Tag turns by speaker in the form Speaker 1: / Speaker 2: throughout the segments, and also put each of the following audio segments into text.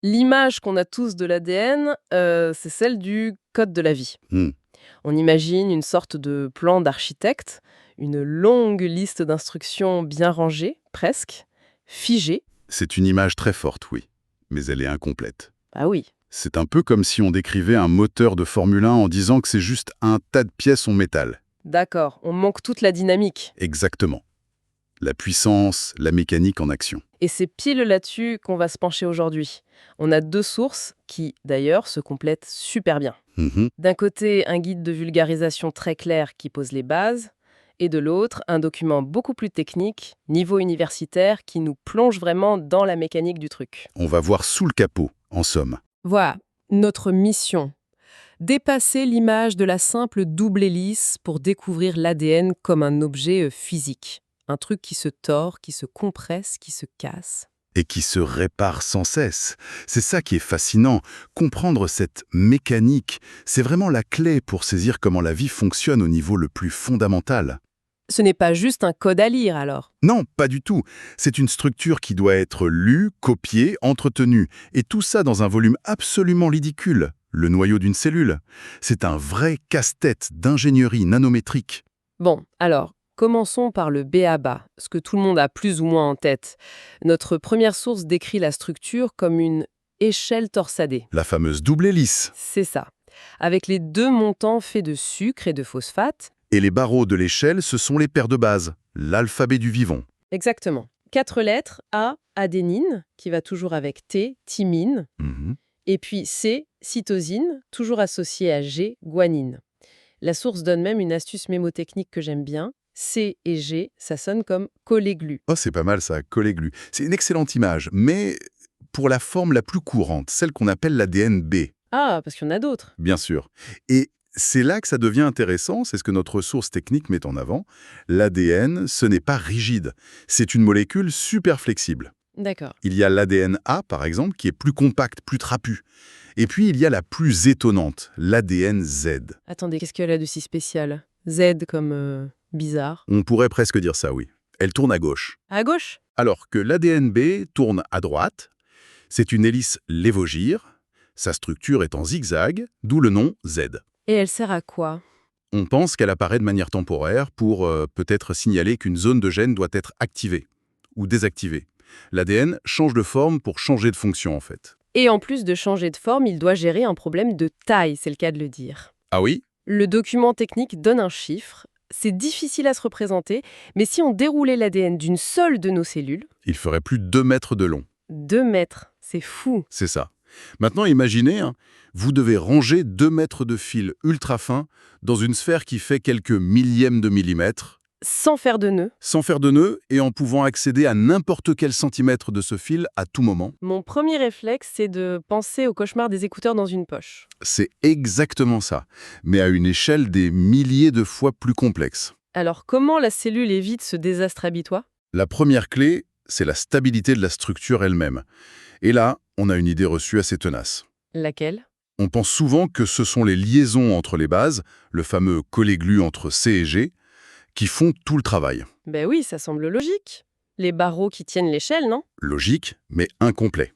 Speaker 1: L'image qu'on a tous de l'ADN, c'est celle du code de la vie.
Speaker 2: Hmm.
Speaker 1: On imagine une sorte de plan d'architecte, une longue liste d'instructions bien rangée, presque, figée.
Speaker 2: C'est une image très forte, oui, mais elle est incomplète.
Speaker 1: Ah oui,
Speaker 2: C'est un peu comme si on décrivait un moteur de Formule 1 en disant que c'est juste un tas de pièces en métal.
Speaker 1: d'accord, on manque toute la dynamique.
Speaker 2: Exactement. La puissance, la mécanique en action.
Speaker 1: Et c'est pile là-dessus qu'on va se pencher aujourd'hui. On a deux sources qui, d'ailleurs, se complètent super bien.
Speaker 2: Mhm.
Speaker 1: D'un côté, un guide de vulgarisation très clair qui pose les bases, et de l'autre, un document beaucoup plus technique, niveau universitaire, qui nous plonge vraiment dans la mécanique du truc.
Speaker 2: On va voir sous le capot, en somme.
Speaker 1: Voilà, notre mission. Dépasser l'image de la simple double hélice pour découvrir l'ADN comme un objet physique. Un truc qui se tord, qui se compresse, qui se casse.
Speaker 2: Et qui se répare sans cesse. C'est ça qui est fascinant. Comprendre cette mécanique, c'est vraiment la clé pour saisir comment la vie fonctionne au niveau le plus fondamental.
Speaker 1: Ce n'est pas juste un code à lire alors.
Speaker 2: Non, pas du tout. C'est une structure qui doit être lue, copiée, entretenue. Et tout ça dans un volume absolument ridicule. Le noyau d'une cellule. C'est un vrai casse-tête d'ingénierie nanométrique.
Speaker 1: Bon, alors, commençons par le b.a.-ba, ce que tout le monde a plus ou moins en tête. Notre première source décrit la structure comme une échelle torsadée.
Speaker 2: La fameuse double hélice.
Speaker 1: C'est ça. Avec les deux montants faits de sucre et de phosphate.
Speaker 2: Et les barreaux de l'échelle, ce sont les paires de base, l'alphabet du vivant.
Speaker 1: Exactement. 4 lettres, A, adénine, qui va toujours avec T, thymine,
Speaker 2: Mhm.
Speaker 1: et puis C, cytosine, toujours associée à G, guanine. La source donne même une astuce mémotechnique que j'aime bien. C et G, ça sonne comme collé-glu.
Speaker 2: Oh, c'est pas mal ça, collé-glu. C'est une excellente image, mais pour la forme la plus courante, celle qu'on appelle l'ADN B,
Speaker 1: Ah, parce qu'il y en a d'autres.
Speaker 2: bien sûr. Et c'est là que ça devient intéressant, c'est ce que notre source technique met en avant. L'ADN, ce n'est pas rigide, c'est une molécule super flexible.
Speaker 1: D'accord.
Speaker 2: Il y a l'ADN A, par exemple, qui est plus compact, plus trapu. Et puis, il y a la plus étonnante, l'ADN Z.
Speaker 1: Attendez, qu'est-ce qu'elle a de si spécial? Z comme bizarre.
Speaker 2: On pourrait presque dire ça, oui. Elle tourne à gauche.
Speaker 1: À gauche?
Speaker 2: Alors que l'ADN B tourne à droite, c'est une hélice lévogire. Sa structure est en zigzag, d'où le nom Z.
Speaker 1: Et elle sert à quoi?
Speaker 2: On pense qu'elle apparaît de manière temporaire pour peut-être signaler qu'une zone de gène doit être activée ou désactivée. L'ADN change de forme pour changer de fonction, en fait.
Speaker 1: Et en plus de changer de forme, il doit gérer un problème de taille, c'est le cas de le dire.
Speaker 2: Ah oui?
Speaker 1: Le document technique donne un chiffre. C'est difficile à se représenter, mais si on déroulait l'ADN d'une seule de nos cellules,
Speaker 2: Il ferait plus de 2 mètres de long.
Speaker 1: 2 mètres, c'est fou.
Speaker 2: C'est ça. Maintenant, imaginez, vous devez ranger 2 mètres de fil ultra fin dans une sphère qui fait quelques millièmes de millimètre,
Speaker 1: Sans faire de nœud.
Speaker 2: sans faire de nœud et en pouvant accéder à n'importe quel centimètre de ce fil à tout moment.
Speaker 1: Mon premier réflexe, c'est de penser au cauchemar des écouteurs dans une poche.
Speaker 2: C'est exactement ça, mais à une échelle des milliers de fois plus complexe.
Speaker 1: Alors comment la cellule évite ce désastre habitois?
Speaker 2: La première clé, c'est la stabilité de la structure elle-même. Et là, on a une idée reçue assez tenace.
Speaker 1: Laquelle?
Speaker 2: On pense souvent que ce sont les liaisons entre les bases, le fameux collé-glu entre C et G, qui font tout le travail.
Speaker 1: Ben oui, ça semble logique. Les barreaux qui tiennent l'échelle, non?
Speaker 2: Logique, mais incomplet.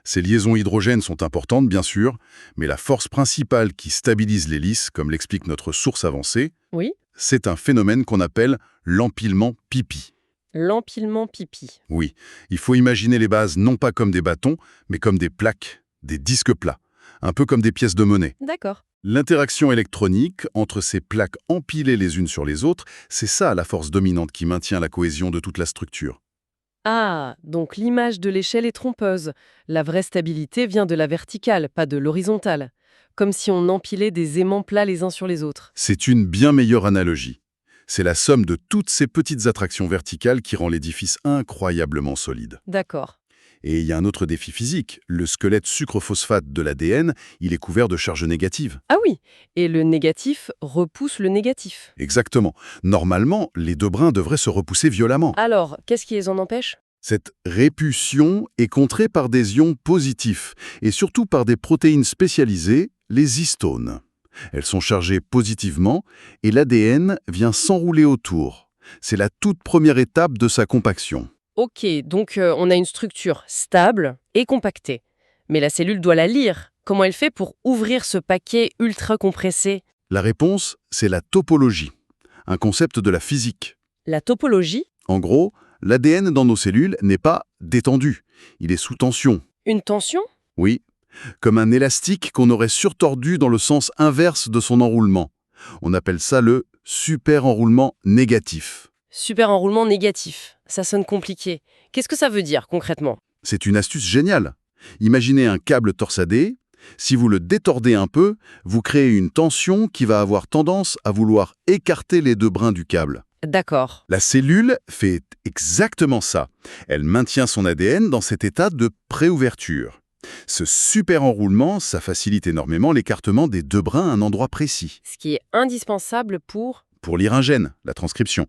Speaker 2: Ces liaisons hydrogènes sont importantes, bien sûr, mais la force principale qui stabilise l'hélice, comme l'explique notre source avancée,
Speaker 1: Oui.
Speaker 2: c'est un phénomène qu'on appelle l'empilement pipi.
Speaker 1: L'empilement pipi.
Speaker 2: Oui, il faut imaginer les bases non pas comme des bâtons, mais comme des plaques, des disques plats, un peu comme des pièces de monnaie.
Speaker 1: D'accord.
Speaker 2: L'interaction électronique entre ces plaques empilées les unes sur les autres, c'est ça la force dominante qui maintient la cohésion de toute la structure.
Speaker 1: Ah, donc l'image de l'échelle est trompeuse. La vraie stabilité vient de la verticale, pas de l'horizontale. Comme si on empilait des aimants plats les uns sur les autres.
Speaker 2: C'est une bien meilleure analogie. C'est la somme de toutes ces petites attractions verticales qui rend l'édifice incroyablement solide.
Speaker 1: D'accord.
Speaker 2: Et il y a un autre défi physique. Le squelette sucre-phosphate de l'ADN, il est couvert de charges négatives.
Speaker 1: Ah oui, et le négatif repousse le négatif.
Speaker 2: Exactement. Normalement, les deux brins devraient se repousser violemment.
Speaker 1: Alors, qu'est-ce qui les en empêche?
Speaker 2: Cette répulsion est contrée par des ions positifs et surtout par des protéines spécialisées, les histones. Elles sont chargées positivement et l'ADN vient s'enrouler autour. C'est la toute première étape de sa compaction.
Speaker 1: Ok, donc on a une structure stable et compactée. Mais la cellule doit la lire. Comment elle fait pour ouvrir ce paquet ultra compressé?
Speaker 2: La réponse, c'est la topologie, un concept de la physique.
Speaker 1: La topologie?
Speaker 2: En gros, l'ADN dans nos cellules n'est pas détendu, il est sous tension.
Speaker 1: Une tension?
Speaker 2: Oui, comme un élastique qu'on aurait surtordu dans le sens inverse de son enroulement. On appelle ça le super-enroulement négatif.
Speaker 1: Super enroulement négatif. Ça sonne compliqué. Qu'est-ce que ça veut dire concrètement?
Speaker 2: C'est une astuce géniale. Imaginez un câble torsadé. Si vous le détordez un peu, vous créez une tension qui va avoir tendance à vouloir écarter les deux brins du câble.
Speaker 1: D'accord.
Speaker 2: La cellule fait exactement ça. Elle maintient son ADN dans cet état de préouverture. Ce super enroulement, ça facilite énormément l'écartement des deux brins à un endroit précis.
Speaker 1: Ce qui est indispensable
Speaker 2: Pour lire un gène, la transcription,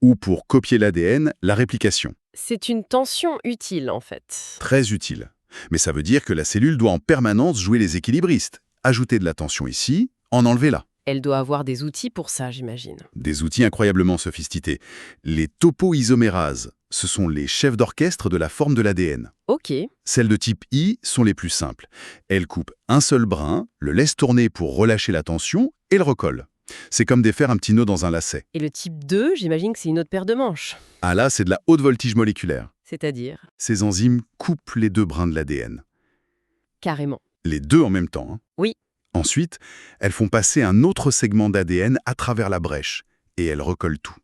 Speaker 2: ou pour copier l'ADN, la réplication.
Speaker 1: C'est une tension utile en fait.
Speaker 2: Très utile. Mais ça veut dire que la cellule doit en permanence jouer les équilibristes. Ajouter de la tension ici, en enlever là.
Speaker 1: Elle doit avoir des outils pour ça, j'imagine.
Speaker 2: Des outils incroyablement sophistiqués. Les topoisomérases, ce sont les chefs d'orchestre de la forme de l'ADN.
Speaker 1: Ok.
Speaker 2: Celles de type I sont les plus simples. Elles coupent un seul brin, le laissent tourner pour relâcher la tension et le recollent. C'est comme défaire un petit nœud dans un lacet.
Speaker 1: Et le type 2, j'imagine que c'est une autre paire de manches.
Speaker 2: Ah là, c'est de la haute voltige moléculaire.
Speaker 1: C'est-à-dire?
Speaker 2: Ces enzymes coupent les deux brins de l'ADN.
Speaker 1: Carrément.
Speaker 2: Les deux en même temps.
Speaker 1: Oui.
Speaker 2: Ensuite, elles font passer un autre segment d'ADN à travers la brèche, et elles recollent tout.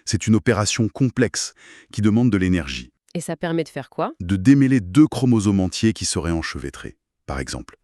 Speaker 2: C'est une opération complexe qui demande de l'énergie.
Speaker 1: Et ça permet de faire quoi?
Speaker 2: De démêler deux chromosomes entiers qui seraient enchevêtrés, par exemple.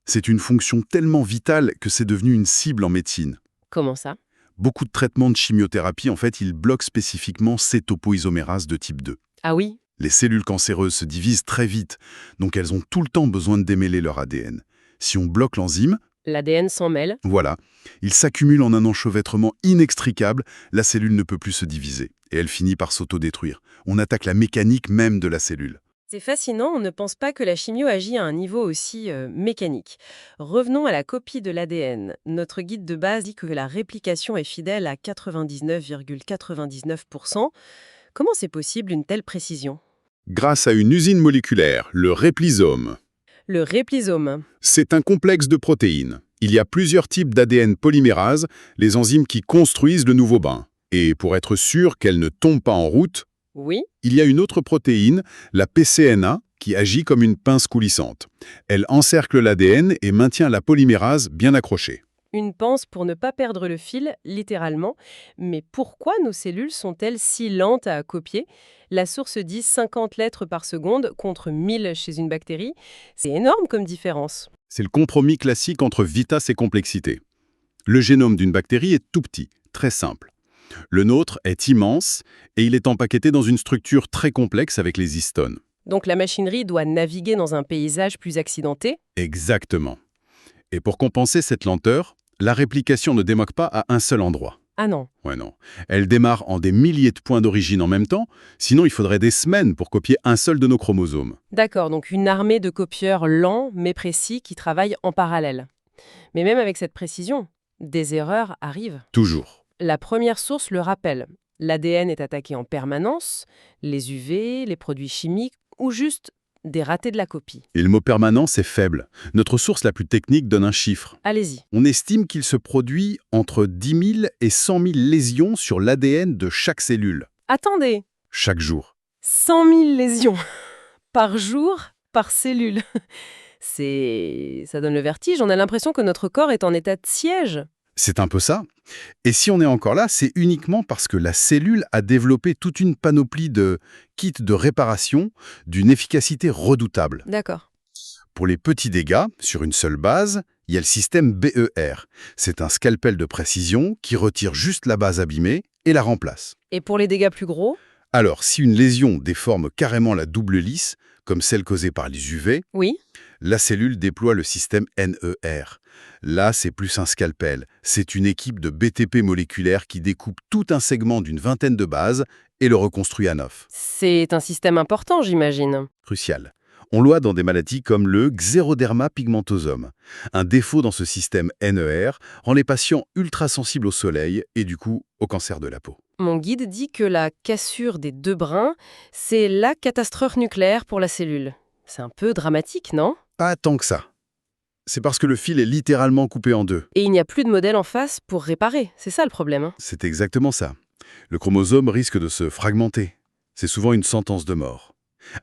Speaker 2: C'est une fonction tellement vitale que c'est devenu une cible en médecine.
Speaker 1: Comment ça?
Speaker 2: Beaucoup de traitements de chimiothérapie, en fait, ils bloquent spécifiquement ces topoisomérases de type 2.
Speaker 1: Ah oui?
Speaker 2: Les cellules cancéreuses se divisent très vite, donc elles ont tout le temps besoin de démêler leur ADN. Si on bloque l'enzyme,
Speaker 1: L'ADN s'en mêle.
Speaker 2: voilà, il s'accumule en un enchevêtrement inextricable, la cellule ne peut plus se diviser, et elle finit par s'autodétruire. On attaque la mécanique même de la cellule.
Speaker 1: C'est fascinant, on ne pense pas que la chimio agit à un niveau aussi mécanique. Revenons à la copie de l'ADN. Notre guide de base dit que la réplication est fidèle à 99,99%. Comment c'est possible une telle précision?
Speaker 2: Grâce à une usine moléculaire, le réplisome.
Speaker 1: Le réplisome.
Speaker 2: C'est un complexe de protéines. Il y a plusieurs types d'ADN polymérase, les enzymes qui construisent le nouveau bain. Et pour être sûr qu'elles ne tombent pas en route,
Speaker 1: Oui.
Speaker 2: il y a une autre protéine, la PCNA, qui agit comme une pince coulissante. Elle encercle l'ADN et maintient la polymérase bien accrochée.
Speaker 1: Une pince pour ne pas perdre le fil, littéralement. Mais pourquoi nos cellules sont-elles si lentes à copier? La source dit 50 lettres par seconde contre 1000 chez une bactérie. C'est énorme comme différence.
Speaker 2: C'est le compromis classique entre vitesse et complexité. Le génome d'une bactérie est tout petit, très simple. Le nôtre est immense et il est empaqueté dans une structure très complexe avec les histones.
Speaker 1: Donc la machinerie doit naviguer dans un paysage plus accidenté?
Speaker 2: Exactement. Et pour compenser cette lenteur, la réplication ne démarre pas à un seul endroit.
Speaker 1: Ah non.
Speaker 2: Ouais, non. Elle démarre en des milliers de points d'origine en même temps, sinon il faudrait des semaines pour copier un seul de nos chromosomes.
Speaker 1: D'accord, donc une armée de copieurs lents mais précis qui travaillent en parallèle. Mais même avec cette précision, des erreurs arrivent.
Speaker 2: Toujours.
Speaker 1: La première source le rappelle. L'ADN est attaqué en permanence, les UV, les produits chimiques ou juste des ratés de la copie.
Speaker 2: Et le mot permanent, c'est faible. Notre source la plus technique donne un chiffre.
Speaker 1: Allez-y.
Speaker 2: On estime qu'il se produit entre 10 000 et 100 000 lésions sur l'ADN de chaque cellule,
Speaker 1: Attendez,
Speaker 2: chaque jour.
Speaker 1: 100 000 lésions par jour, par cellule. Ça donne le vertige, on a l'impression que notre corps est en état de siège.
Speaker 2: C'est un peu ça. Et si on est encore là, c'est uniquement parce que la cellule a développé toute une panoplie de kits de réparation d'une efficacité redoutable.
Speaker 1: D'accord.
Speaker 2: Pour les petits dégâts, sur une seule base, il y a le système BER. C'est un scalpel de précision qui retire juste la base abîmée et la remplace.
Speaker 1: Et pour les dégâts plus gros?
Speaker 2: Alors, si une lésion déforme carrément la double hélice, comme celle causée par les UV,
Speaker 1: Oui.
Speaker 2: la cellule déploie le système NER. Là, c'est plus un scalpel. C'est une équipe de BTP moléculaires qui découpe tout un segment d'une vingtaine de bases et le reconstruit à neuf.
Speaker 1: C'est un système important, j'imagine.
Speaker 2: Crucial. On le voit dans des maladies comme le xéroderma pigmentosum. Un défaut dans ce système NER rend les patients ultra sensibles au soleil et du coup au cancer de la peau.
Speaker 1: Mon guide dit que la cassure des deux brins, c'est la catastrophe nucléaire pour la cellule. C'est un peu dramatique, non?
Speaker 2: Pas tant que ça. C'est parce que le fil est littéralement coupé en deux.
Speaker 1: Et il n'y a plus de modèle en face pour réparer. C'est ça le problème, hein.
Speaker 2: C'est exactement ça. Le chromosome risque de se fragmenter. C'est souvent une sentence de mort.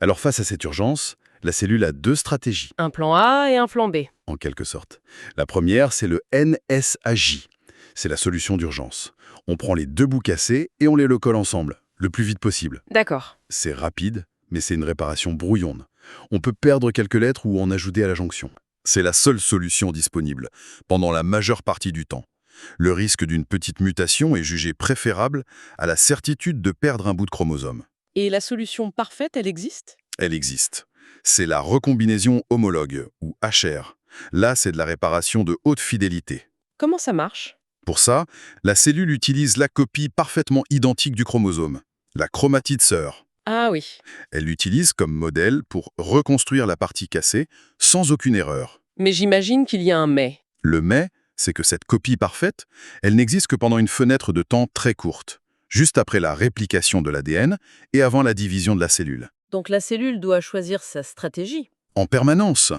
Speaker 2: Alors face à cette urgence, la cellule a deux stratégies,
Speaker 1: Un plan A et un plan B.
Speaker 2: en quelque sorte. La première, c'est le NSAJ. C'est la solution d'urgence. On prend les deux bouts cassés et on les recolle ensemble, le plus vite possible.
Speaker 1: D'accord.
Speaker 2: C'est rapide, mais c'est une réparation brouillonne. On peut perdre quelques lettres ou en ajouter à la jonction. C'est la seule solution disponible, pendant la majeure partie du temps. Le risque d'une petite mutation est jugé préférable à la certitude de perdre un bout de chromosome.
Speaker 1: Et la solution parfaite, elle existe?
Speaker 2: Elle existe. C'est la recombinaison homologue, ou HR. Là, c'est de la réparation de haute fidélité.
Speaker 1: Comment ça marche?
Speaker 2: Pour ça, la cellule utilise la copie parfaitement identique du chromosome, la chromatide sœur.
Speaker 1: Ah oui.
Speaker 2: Elle l'utilise comme modèle pour reconstruire la partie cassée sans aucune erreur.
Speaker 1: Mais j'imagine qu'il y a un mais.
Speaker 2: Le mais, c'est que cette copie parfaite, elle n'existe que pendant une fenêtre de temps très courte, juste après la réplication de l'ADN et avant la division de la cellule.
Speaker 1: Donc la cellule doit choisir sa stratégie.
Speaker 2: En permanence,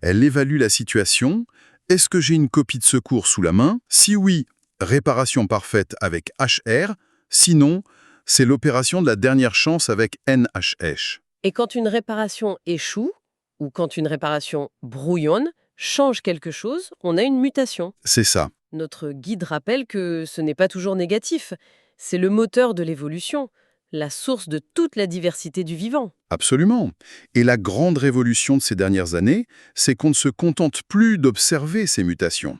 Speaker 2: elle évalue la situation. Est-ce que j'ai une copie de secours sous la main? Si oui, réparation parfaite avec HR. Sinon, c'est l'opération de la dernière chance avec NHH.
Speaker 1: Et quand une réparation échoue, ou quand une réparation brouillonne, change quelque chose, on a une mutation.
Speaker 2: C'est ça.
Speaker 1: Notre guide rappelle que ce n'est pas toujours négatif. C'est le moteur de l'évolution, la source de toute la diversité du vivant.
Speaker 2: Absolument. Et la grande révolution de ces dernières années, c'est qu'on ne se contente plus d'observer ces mutations.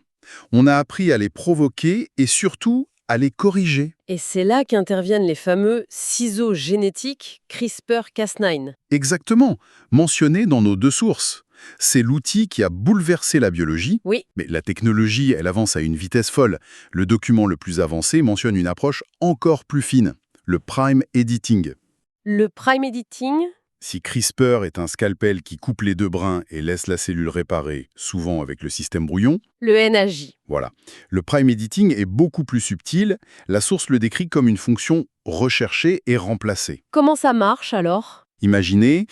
Speaker 2: On a appris à les provoquer et surtout à les corriger.
Speaker 1: Et c'est là qu'interviennent les fameux ciseaux génétiques CRISPR-Cas9.
Speaker 2: Exactement, mentionnés dans nos deux sources. C'est l'outil qui a bouleversé la biologie,
Speaker 1: Oui,
Speaker 2: mais la technologie, elle avance à une vitesse folle. Le document le plus avancé mentionne une approche encore plus fine, le prime editing.
Speaker 1: le prime editing,
Speaker 2: Si CRISPR est un scalpel qui coupe les deux brins et laisse la cellule réparée, souvent avec le système brouillon,
Speaker 1: le NAJ.
Speaker 2: voilà. Le prime editing est beaucoup plus subtil. La source le décrit comme une fonction recherchée et remplacée.
Speaker 1: Comment ça marche alors?
Speaker 2: Imaginez,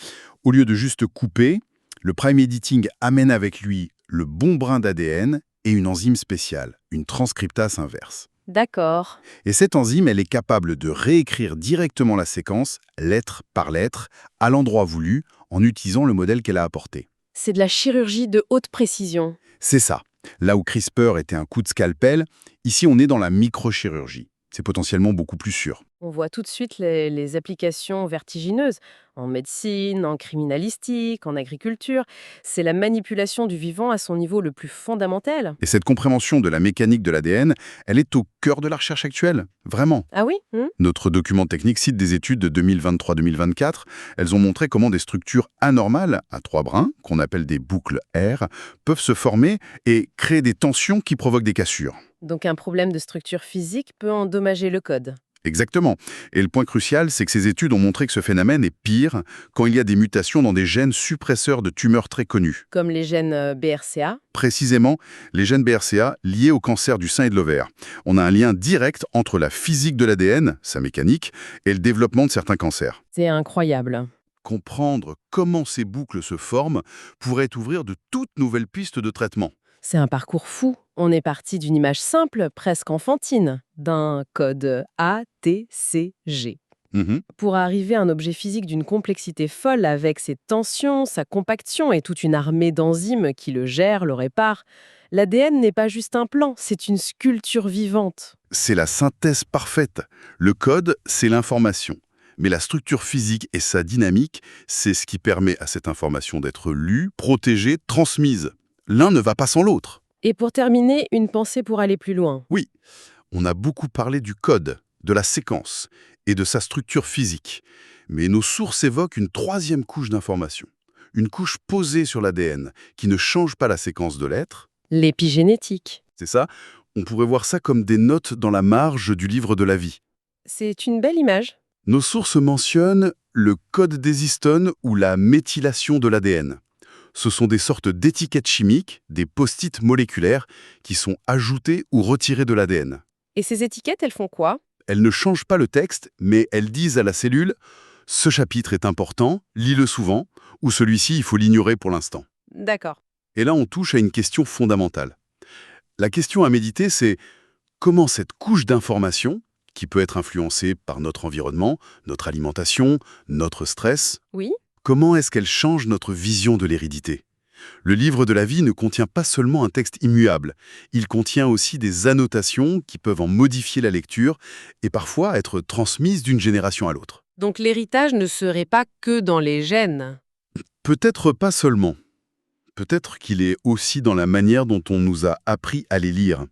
Speaker 2: au lieu de juste couper, le prime editing amène avec lui le bon brin d'ADN et une enzyme spéciale, une transcriptase inverse.
Speaker 1: D'accord.
Speaker 2: Et cette enzyme, elle est capable de réécrire directement la séquence, lettre par lettre, à l'endroit voulu, en utilisant le modèle qu'elle a apporté.
Speaker 1: C'est de la chirurgie de haute précision.
Speaker 2: C'est ça. Là où CRISPR était un coup de scalpel, ici on est dans la microchirurgie. C'est potentiellement beaucoup plus sûr.
Speaker 1: On voit tout de suite les applications vertigineuses. En médecine, en criminalistique, en agriculture. C'est la manipulation du vivant à son niveau le plus fondamental.
Speaker 2: Et cette compréhension de la mécanique de l'ADN, elle est au cœur de la recherche actuelle. Vraiment.
Speaker 1: Ah oui?
Speaker 2: Notre document technique cite des études de 2023-2024. Elles ont montré comment des structures anormales, à trois brins, qu'on appelle des boucles R, peuvent se former et créer des tensions qui provoquent des cassures.
Speaker 1: Donc un problème de structure physique peut endommager le code.
Speaker 2: Exactement. Et le point crucial, c'est que ces études ont montré que ce phénomène est pire quand il y a des mutations dans des gènes suppresseurs de tumeurs très connus.
Speaker 1: Comme les gènes BRCA.
Speaker 2: Précisément, les gènes BRCA liés au cancer du sein et de l'ovaire. On a un lien direct entre la physique de l'ADN, sa mécanique, et le développement de certains cancers.
Speaker 1: C'est incroyable.
Speaker 2: Comprendre comment ces boucles se forment pourrait ouvrir de toutes nouvelles pistes de traitement.
Speaker 1: C'est un parcours fou. On est parti d'une image simple, presque enfantine, d'un code ATCG,
Speaker 2: Mhm.
Speaker 1: pour arriver à un objet physique d'une complexité folle avec ses tensions, sa compaction et toute une armée d'enzymes qui le gèrent, le réparent. L'ADN n'est pas juste un plan, c'est une sculpture vivante.
Speaker 2: C'est la synthèse parfaite. Le code, c'est l'information. Mais la structure physique et sa dynamique, c'est ce qui permet à cette information d'être lue, protégée, transmise. L'un ne va pas sans l'autre.
Speaker 1: Et pour terminer, une pensée pour aller plus loin.
Speaker 2: Oui, on a beaucoup parlé du code, de la séquence et de sa structure physique. Mais nos sources évoquent une troisième couche d'information. Une couche posée sur l'ADN qui ne change pas la séquence de lettres.
Speaker 1: L'épigénétique.
Speaker 2: C'est ça, on pourrait voir ça comme des notes dans la marge du livre de la vie.
Speaker 1: C'est une belle image.
Speaker 2: Nos sources mentionnent le code des histones ou la méthylation de l'ADN. Ce sont des sortes d'étiquettes chimiques, des post-it moléculaires, qui sont ajoutées ou retirées de l'ADN.
Speaker 1: Et ces étiquettes, elles font quoi?
Speaker 2: Elles ne changent pas le texte, mais elles disent à la cellule « ce chapitre est important, lis-le souvent, ou celui-ci, il faut l'ignorer pour l'instant.
Speaker 1: D'accord.
Speaker 2: Et là, on touche à une question fondamentale. La question à méditer, c'est comment cette couche d'information, qui peut être influencée par notre environnement, notre alimentation, notre stress,
Speaker 1: Oui.
Speaker 2: comment est-ce qu'elle change notre vision de l'hérédité? Le livre de la vie ne contient pas seulement un texte immuable, il contient aussi des annotations qui peuvent en modifier la lecture et parfois être transmises d'une génération à l'autre.
Speaker 1: Donc l'héritage ne serait pas que dans les gènes.
Speaker 2: Peut-être pas seulement. Peut-être qu'il est aussi dans la manière dont on nous a appris à les lire.